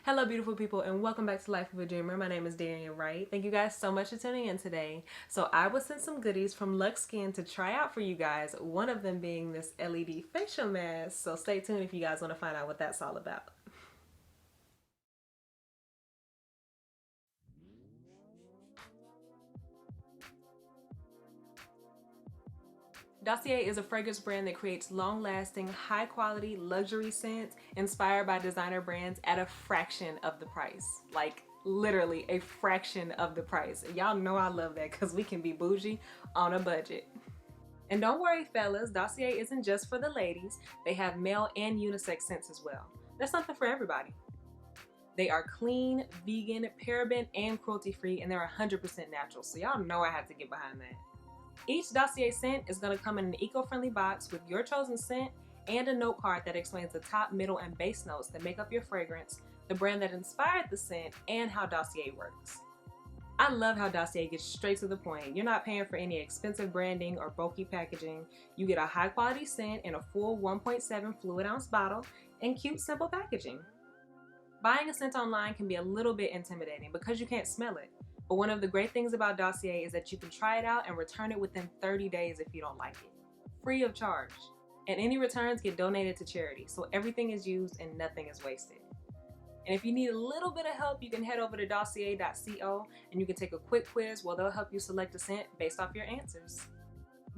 Hello beautiful people and welcome back to Life of a Dreamer. My name is Darian Wright. Thank you guys so much for tuning in today. So I was sent some goodies from Lux Skin to try out for you guys, one of them being this LED facial mask. So stay tuned if you guys want to find out what that's all about. Dossier is a fragrance brand that creates long-lasting, high-quality luxury scents inspired by designer brands at a fraction of the price. Like literally a fraction of the price. Y'all know I love that because we can be bougie on a budget. And don't worry fellas, Dossier isn't just for the ladies. They have male and unisex scents as well. There's something for everybody. They are clean, vegan, paraben, and cruelty-free, and they're 100% natural. So y'all know I have to get behind that. Each Dossier scent is going to come in an eco-friendly box with your chosen scent and a note card that explains the top, middle, and base notes that make up your fragrance, the brand that inspired the scent, and how Dossier works. I love how Dossier gets straight to the point. You're not paying for any expensive branding or bulky packaging. You get a high-quality scent in a full 1.7 fluid ounce bottle and cute, simple packaging. Buying a scent online can be a little bit intimidating because you can't smell it. But one of the great things about Dossier is that you can try it out and return it within 30 days if you don't like it. Free of charge. And any returns get donated to charity, so everything is used and nothing is wasted. And if you need a little bit of help, you can head over to dossier.co and you can take a quick quiz where they'll help you select a scent based off your answers.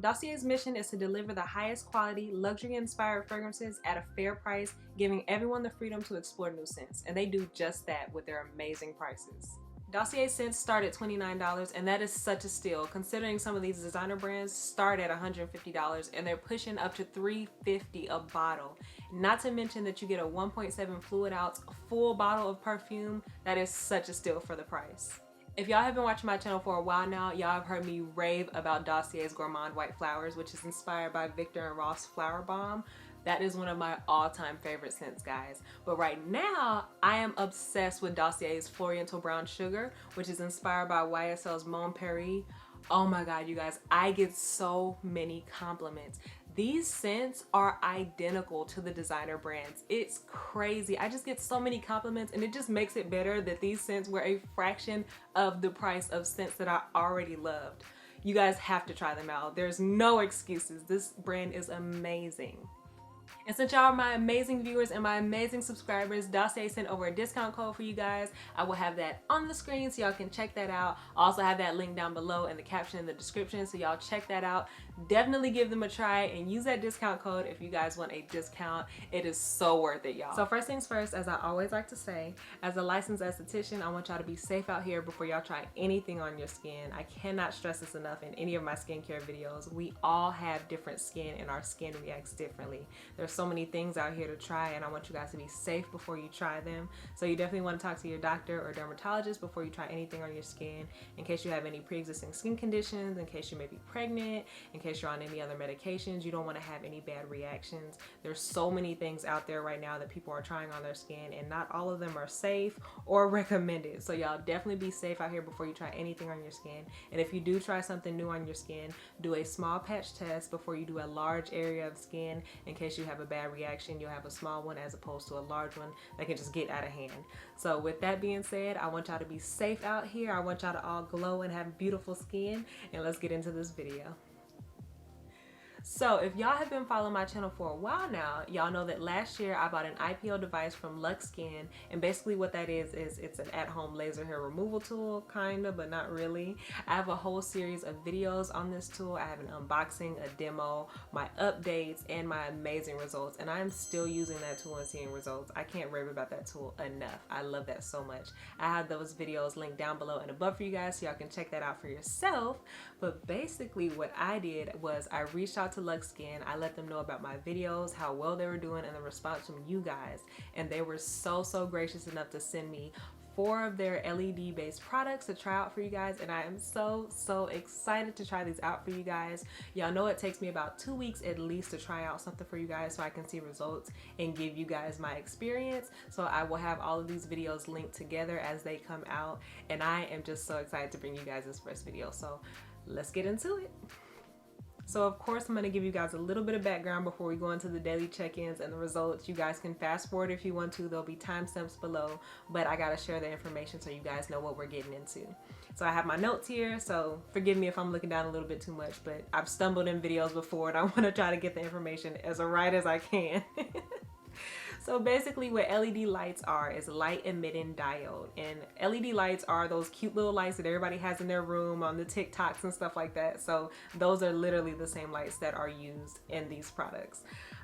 Dossier's mission is to deliver the highest quality, luxury-inspired fragrances at a fair price, giving everyone the freedom to explore new scents. And they do just that with their amazing prices. Dossier scents start at $29, and that is such a steal considering some of these designer brands start at $150 and they're pushing up to $350 a bottle. Not to mention that you get a 1.7 fluid ounce full bottle of perfume. That is such a steal for the price. If y'all have been watching my channel for a while now, y'all have heard me rave about Dossier's Gourmand White Flowers, which is inspired by Victor and Ross Flower Bomb. That is one of my all-time favorite scents, guys. But right now, I am obsessed with Dossier's Floriental Brown Sugar, which is inspired by YSL's Mon Paris. Oh my god, you guys, I get so many compliments. These scents are identical to the designer brands. It's crazy. I just get so many compliments, and it just makes it better that these scents were a fraction of the price of scents that I already loved. You guys have to try them out. There's no excuses. This brand is amazing. And since y'all are my amazing viewers and my amazing subscribers, Dossier sent over a discount code for you guys. I will have that on the screen so y'all can check that out. I also have that link down below in the caption in the description, so y'all check that out. Definitely give them a try and use that discount code if you guys want a discount. It is so worth it, y'all. So first things first, as I always like to say, as a licensed esthetician, I want y'all to be safe out here before y'all try anything on your skin. I cannot stress this enough in any of my skincare videos. We all have different skin and our skin reacts differently. There's so many things out here to try, and I want you guys to be safe before you try them. So you definitely want to talk to your doctor or dermatologist before you try anything on your skin, in case you have any pre-existing skin conditions, in case you may be pregnant, in case you're on any other medications. You don't want to have any bad reactions. There's so many things out there right now that people are trying on their skin, and not all of them are safe or recommended. So y'all definitely be safe out here before you try anything on your skin. And if you do try something new on your skin, do a small patch test before you do a large area of skin, in case you have a bad reaction. You'll have a small one as opposed to a large one that can just get out of hand. So with that being said, I want y'all to be safe out here. I want y'all to all glow and have beautiful skin, and let's get into this video. So if y'all have been following my channel for a while now, y'all know that last year I bought an IPL device from Lux Skin, and basically what that is it's an at-home laser hair removal tool, kinda, but not really. I have a whole series of videos on this tool. I have an unboxing, a demo, my updates, and my amazing results, and I'm still using that tool and seeing results. I can't rave about that tool enough. I love that so much. I have those videos linked down below and above for you guys, so y'all can check that out for yourself. But basically what I did was I reached out to Lux Skin. I let them know about my videos, how well they were doing, and the response from you guys, and they were so gracious enough to send me 4 of their LED based products to try out for you guys, and I am so excited to try these out for you guys. Y'all know it takes me about 2 weeks at least to try out something for you guys so I can see results and give you guys my experience. So I will have all of these videos linked together as they come out, and I am just so excited to bring you guys this first video. So let's get into it. So of course I'm going to give you guys a little bit of background before we go into the daily check-ins and the results. You guys can fast forward if you want to. There'll be timestamps below, but I got to share the information so you guys know what we're getting into. So I have my notes here, so forgive me if I'm looking down a little bit too much, but I've stumbled in videos before and I want to try to get the information as right as I can. So basically what LED lights are is light emitting diode, and LED lights are those cute little lights that everybody has in their room on the TikToks and stuff like that. So those are literally the same lights that are used in these products.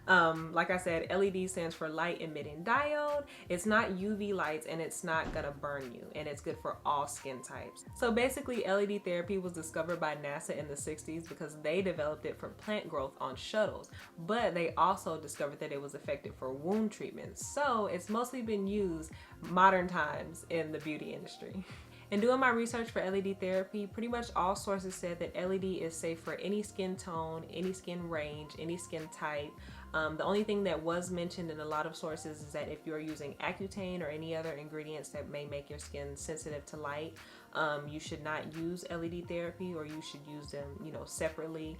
Like I said, LED stands for light emitting diode. It's not UV lights and it's not gonna burn you, and it's good for all skin types. So basically LED therapy was discovered by NASA in the 60s because they developed it for plant growth on shuttles, but they also discovered that it was effective for wound treatments. So it's mostly been used modern times in the beauty industry. In doing my research for LED therapy, pretty much all sources said that LED is safe for any skin tone, any skin range, any skin type. The only thing that was mentioned in a lot of sources is that if you're using Accutane or any other ingredients that may make your skin sensitive to light, you should not use LED therapy, or you should use them, separately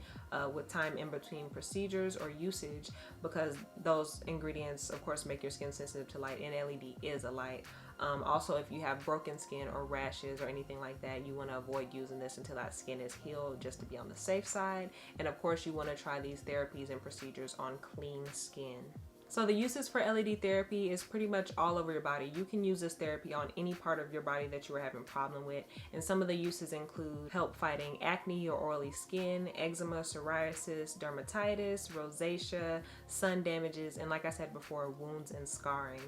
with time in between procedures or usage, because those ingredients, of course, make your skin sensitive to light, and LED is a light. Also, if you have broken skin or rashes or anything like that, you want to avoid using this until that skin is healed, just to be on the safe side. And of course, you want to try these therapies and procedures on clean skin. So the uses for LED therapy is pretty much all over your body. You can use this therapy on any part of your body that you are having problem with. And some of the uses include help fighting acne or oily skin, eczema, psoriasis, dermatitis, rosacea, sun damages, and like I said before, wounds and scarring.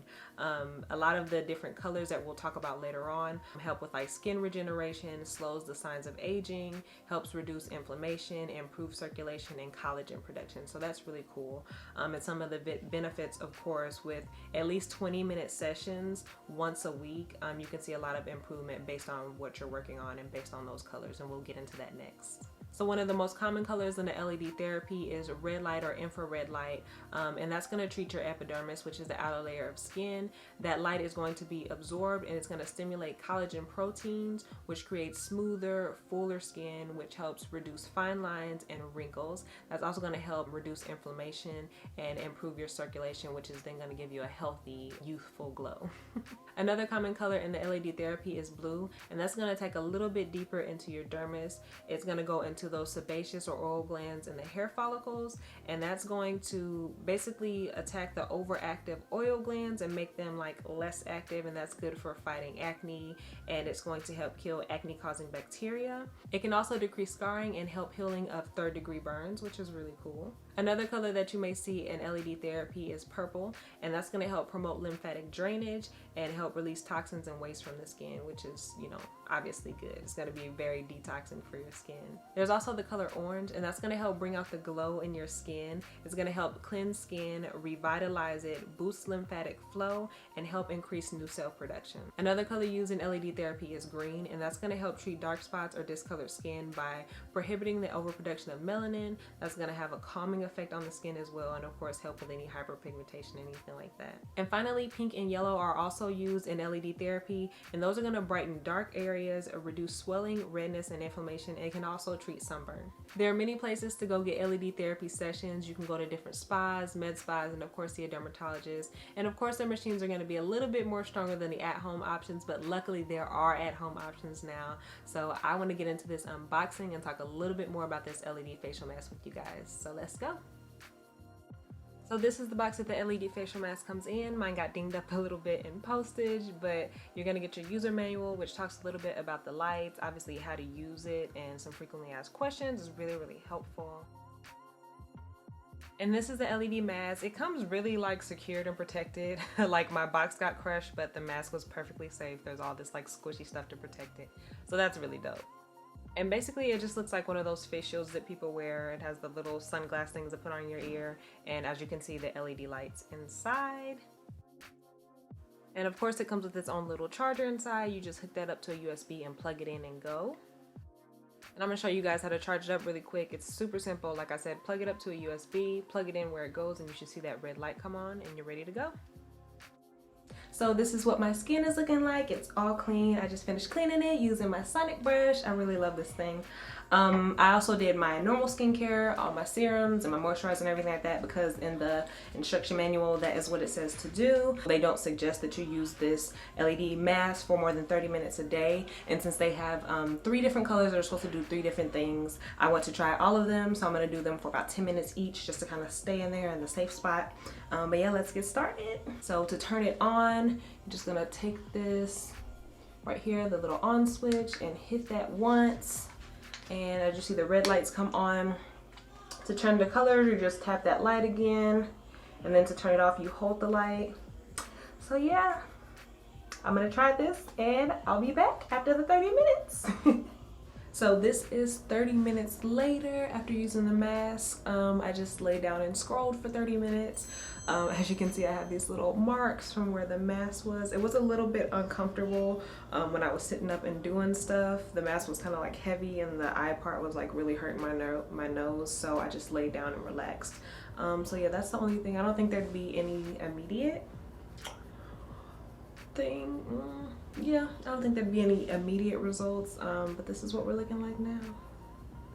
A lot of the different colors that we'll talk about later on help with like skin regeneration, slows the signs of aging, helps reduce inflammation, improve circulation, and collagen production. So that's really cool. And some of the benefits, of course, with at least 20-minute sessions once a week, you can see a lot of improvement based on what you're working on and based on those colors, and we'll get into that next. So one of the most common colors in the LED therapy is red light or infrared light, and that's going to treat your epidermis, which is the outer layer of skin. That light is going to be absorbed and it's going to stimulate collagen proteins, which creates smoother, fuller skin, which helps reduce fine lines and wrinkles. That's also going to help reduce inflammation and improve your circulation, which is then going to give you a healthy, youthful glow. Another common color in the LED therapy is blue, and that's going to take a little bit deeper into your dermis. It's going to go into those sebaceous or oil glands in the hair follicles, and that's going to basically attack the overactive oil glands and make them like less active, and that's good for fighting acne, and it's going to help kill acne causing bacteria. It can also decrease scarring and help healing of third-degree burns, which is really cool. Another color that you may see in LED therapy is purple, and that's going to help promote lymphatic drainage and help release toxins and waste from the skin, which is, obviously good. It's going to be very detoxing for your skin. There's also the color orange, and that's going to help bring out the glow in your skin. It's going to help cleanse skin, revitalize it, boost lymphatic flow, and help increase new cell production. Another color used in LED therapy is green, and that's going to help treat dark spots or discolored skin by prohibiting the overproduction of melanin. That's going to have a calming effect on the skin as well, and of course help with any hyperpigmentation, anything like that. And finally, pink and yellow are also used in LED therapy, and those are going to brighten dark areas, reduce swelling, redness, and inflammation, and can also treat sunburn. There are many places to go get LED therapy sessions. You can go to different spas, med spas, and of course see a dermatologist. And of course their machines are going to be a little bit more stronger than the at-home options, but luckily there are at-home options now. So I want to get into this unboxing and talk a little bit more about this LED facial mask with you guys. So let's go. So this is the box that the LED facial mask comes in. Mine got dinged up a little bit in postage, but you're gonna get your user manual, which talks a little bit about the lights, obviously how to use it, and some frequently asked questions. Is really, really helpful. And this is the LED mask. It comes really like secured and protected. Like my box got crushed, but the mask was perfectly safe. There's all this like squishy stuff to protect it. So that's really dope. And basically it just looks like one of those face shields that people wear. It has the little sunglass things to put on your ear, and as you can see, the LED lights inside. And of course it comes with its own little charger inside. You just hook that up to a USB and plug it in and go. And I'm gonna show you guys how to charge it up really quick. It's super simple. Like I said, plug it up to a USB, plug it in where it goes, and you should see that red light come on and you're ready to go. So this is what my skin is looking like. It's all clean. I just finished cleaning it using my Sonic brush. I really love this thing. I also did my normal skincare, all my serums and my moisturizer and everything like that, because in the instruction manual, that is what it says to do. They don't suggest that you use this LED mask for more than 30 minutes a day. And since they have 3 different colors that are supposed to do 3 different things, I want to try all of them. So I'm going to do them for about 10 minutes each, just to kind of stay in there in the safe spot. But yeah, let's get started. So to turn it on, you're just going to take this right here, the little on switch, and hit that once. And as you see the red lights come on. To turn the colors, you just tap that light again. And then to turn it off, you hold the light. So yeah, I'm gonna try this and I'll be back after the 30 minutes. So this is 30 minutes later after using the mask. I just laid down and scrolled for 30 minutes. As you can see, I have these little marks from where the mask was. It was a little bit uncomfortable when I was sitting up and doing stuff. The mask was kind of like heavy and the eye part was like really hurting my nose. So I just laid down and relaxed. So yeah, that's the only thing. I don't think there'd be any immediate thing. Yeah, I don't think there'd be any immediate results, but this is what we're looking like now.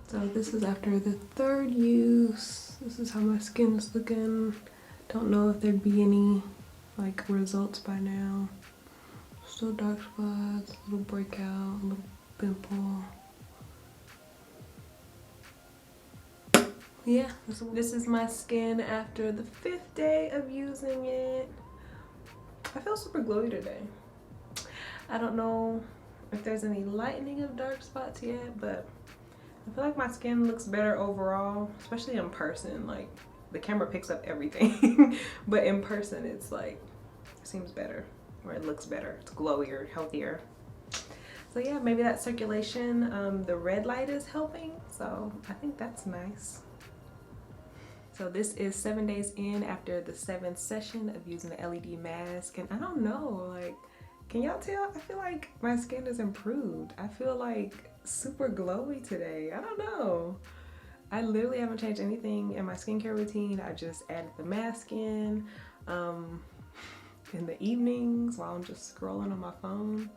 So this is after the 3rd use. This is how my skin is looking. Don't know if there'd be any like results by now. Still dark spots, little breakout, little pimple. Yeah, this is my skin after the 5th day of using it. I feel super glowy today. I don't know if there's any lightening of dark spots yet, but I feel like my skin looks better overall, especially in person. Like, the camera picks up everything, but in person it's like, it seems better, or it looks better. It's glowier, healthier. So yeah, maybe that circulation, the red light is helping, so I think that's nice. So this is 7 days in after the 7th session of using the LED mask, and I don't know, like, can y'all tell? I feel like my skin has improved. I feel like super glowy today. I don't know. I literally haven't changed anything in my skincare routine. I just added the mask in the evenings while I'm just scrolling on my phone.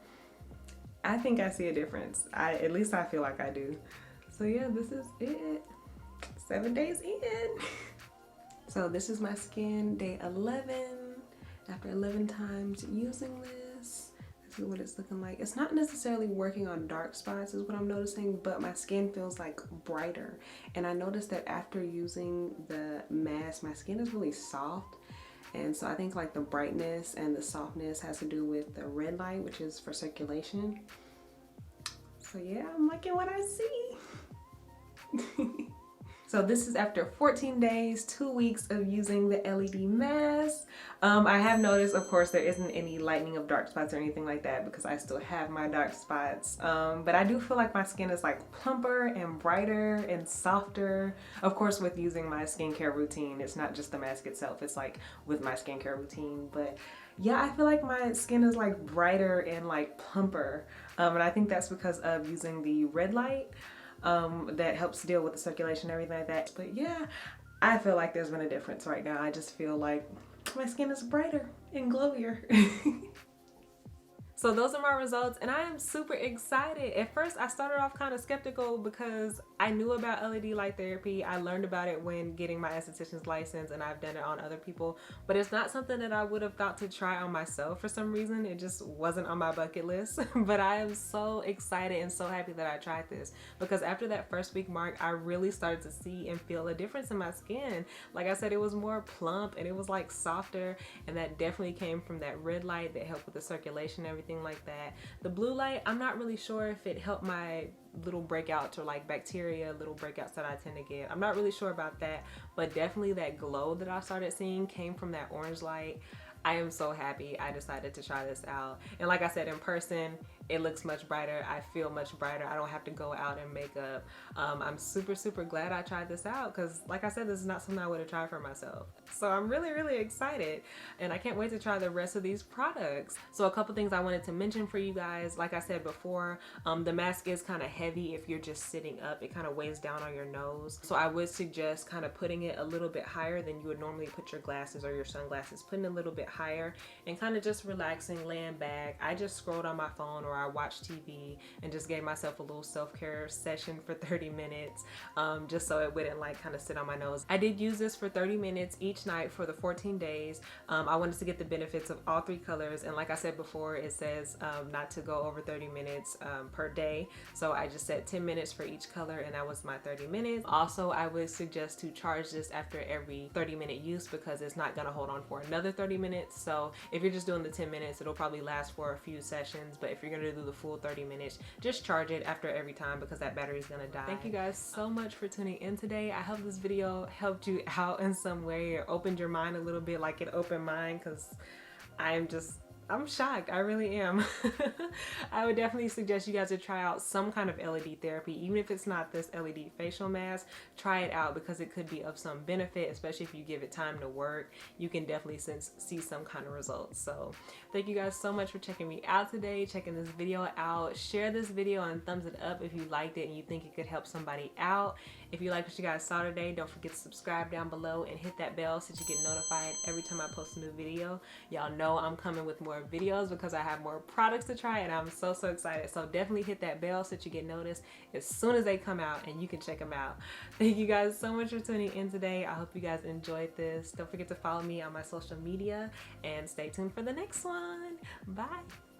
I think I see a difference. At least I feel like I do. So yeah, this is it. 7 days in. So this is my skin day 11 after 11 times using this. This is what it's looking like. It's not necessarily working on dark spots is what I'm noticing, but my skin feels like brighter. And I noticed that after using the mask, my skin is really soft. And so I think like the brightness and the softness has to do with the red light, which is for circulation. So yeah, I'm liking what I see. So this is after 14 days, 2 weeks of using the LED mask. I have noticed, of course, there isn't any lightening of dark spots or anything like that because I still have my dark spots. But I do feel like my skin is like plumper and brighter and softer. Of course, with using my skincare routine, it's not just the mask itself, it's like with my skincare routine. But yeah, I feel like my skin is like brighter and like plumper. And I think that's because of using the red light. That helps deal with the circulation and everything like that. But yeah, I feel like there's been a difference right now. I just feel like my skin is brighter and glowier. So those are my results and I am super excited. At first I started off kind of skeptical because I knew about LED light therapy. I learned about it when getting my esthetician's license and I've done it on other people, but it's not something that I would have thought to try on myself for some reason. It just wasn't on my bucket list. But I am so excited and so happy that I tried this because after that 1st week mark, I really started to see and feel a difference in my skin. Like I said, it was more plump and it was like softer, and that definitely came from that red light that helped with the circulation and everything like that. The blue light, I'm not really sure if it helped my little breakouts or like bacteria little breakouts that I tend to get. I'm not really sure about that, but definitely that glow that I started seeing came from that orange light. I am so happy I decided to try this out. And like I said, in person, it looks much brighter. I feel much brighter. I don't have to go out in makeup. I'm super, super glad I tried this out because like I said, this is not something I would have tried for myself. So I'm really, really excited and I can't wait to try the rest of these products. So a couple things I wanted to mention for you guys. Like I said before, the mask is kind of heavy if you're just sitting up. It kind of weighs down on your nose. So I would suggest kind of putting it a little bit higher than you would normally put your glasses or your sunglasses. Putting it a little bit higher, and kind of just relaxing, laying back. I just scrolled on my phone or I watched TV and just gave myself a little self-care session for 30 minutes, just so it wouldn't like kind of sit on my nose. I did use this for 30 minutes each night for the 14 days. I wanted to get the benefits of all 3 colors, and like I said before, it says not to go over 30 minutes per day, so I just set 10 minutes for each color, and that was my 30 minutes. Also, I would suggest to charge this after every 30-minute use because it's not gonna hold on for another 30 minutes. So if you're just doing the 10 minutes, it'll probably last for a few sessions, but if you're gonna do the full 30 minutes, just charge it after every time because that battery is gonna die. Thank you guys so much for tuning in today. I hope this video helped you out in some way or opened your mind a little bit like it opened mine, because I'm shocked. I really am. I would definitely suggest you guys to try out some kind of LED therapy, even if it's not this LED facial mask. Try it out because it could be of some benefit, especially if you give it time to work. You can definitely see some kind of results. So thank you guys so much for checking me out today, checking this video out. Share this video and thumbs it up if you liked it and you think it could help somebody out. If you like what you guys saw today, don't forget to subscribe down below and hit that bell so that you get notified every time I post a new video. Y'all know I'm coming with more videos because I have more products to try, and I'm so excited. So definitely hit that bell so that you get noticed as soon as they come out and you can check them out. Thank you guys so much for tuning in today. I hope you guys enjoyed this. Don't forget to follow me on my social media and stay tuned for the next one. Bye.